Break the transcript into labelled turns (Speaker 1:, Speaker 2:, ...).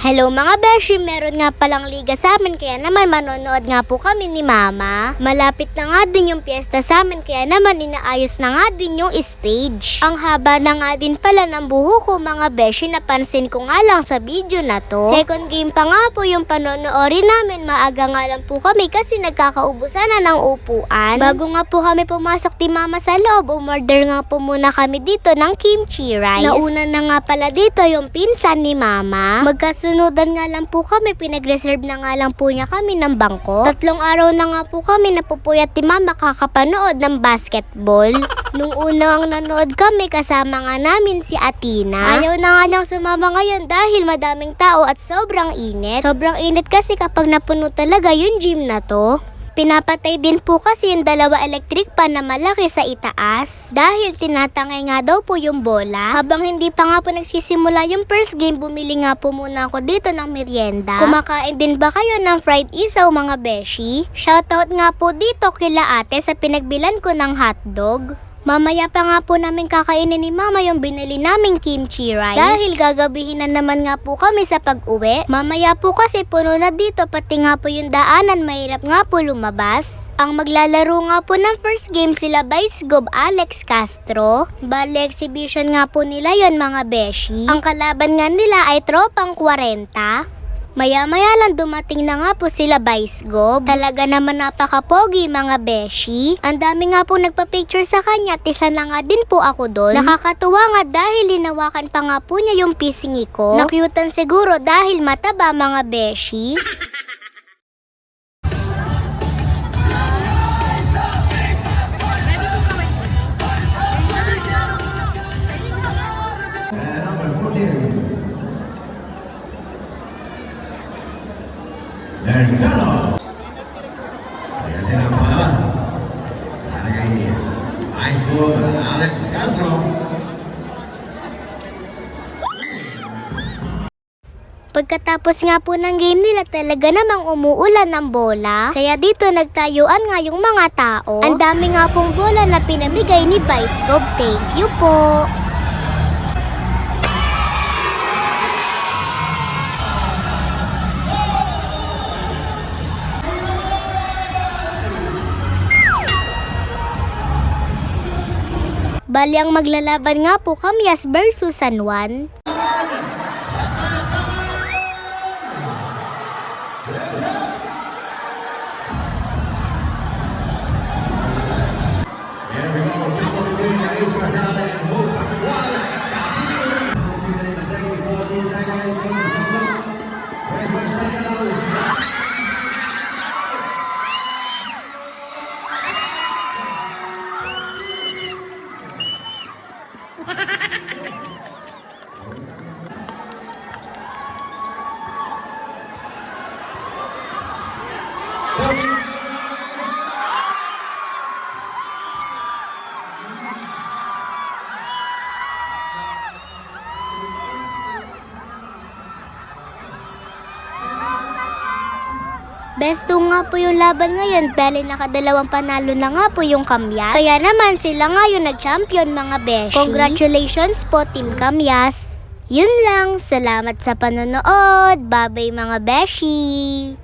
Speaker 1: Hello mga beshi, meron nga palang liga sa amin kaya naman manonood nga po kami ni Mama. Malapit na nga din yung piyesta sa amin kaya naman inaayos na nga din yung stage. Ang haba na nga din pala ng buho ko mga beshi, napansin ko nga lang sa video na to. Second game pa nga po yung panonoorin namin, maaga nga lang po kami kasi nagkakaubusan na ng upuan. Bago nga po kami pumasok ni Mama sa loob, umorder nga po muna kami dito ng kimchi rice. Nauna na nga pala dito yung pinsan ni Mama. Sunudan nga lang po kami, pinag-reserve na nga lang po niya kami ng bangko. 3 araw na nga po kami napupuyat ni Mama kakapanood ng basketball. Nung unang nanood kami, kasama nga namin si Atina. Ayaw na nga niyang sumama ngayon dahil madaming tao at sobrang init. Sobrang init kasi kapag napuno talaga yung gym na to. Pinapatay din po kasi yung 2 electric pan na malaki sa itaas dahil tinatangay nga daw po yung bola. Habang hindi pa nga po nagsisimula yung first game, bumili nga po muna ako dito ng merienda. Kumakain din ba kayo ng fried isaw mga beshi? Shoutout nga po dito kila ate sa pinagbilan ko ng hotdog. Mamaya pa nga po namin kakainin ni Mama yung binili naming kimchi rice. Dahil gagabihin na naman nga po kami sa pag-uwi. Mamaya po kasi puno na dito, pati nga po yung daanan, mahirap nga po lumabas. Ang maglalaro nga po ng first game sila Vice Gob Alex Castro. Bale exhibition nga po nila yon mga beshi. Ang kalaban nga nila ay tropang 40. Maya-maya lang dumating na nga po sila Vice Gob. Talaga naman napaka-pogi mga beshi. Ang dami nga po nagpa-picture sa kanya at isa na nga din po ako doon. Nakakatuwa nga dahil hinawakan pa nga po niya yung pisngi ko. Nakyutan siguro dahil mataba mga beshi.
Speaker 2: Mercado. Ayan din ang pala. Kay Ice Ball Alex Castro.
Speaker 1: Pagkatapos nga po ng game nila, talaga namang umuulan ng bola. Kaya dito nagtayuan nga yung mga tao. Ang dami nga pong bola na pinamigay ni Vice Gob. Thank you po. Bali ang maglalaban nga po Kamyas versus San Juan. Besto nga po yung laban ngayon, bali nakadalawang panalo na nga po yung Kamyas. Kaya naman sila nga yung nag-champion mga beshi. Congratulations po Team Kamyas. Yun lang, salamat sa panonood. Bye-bye mga beshi.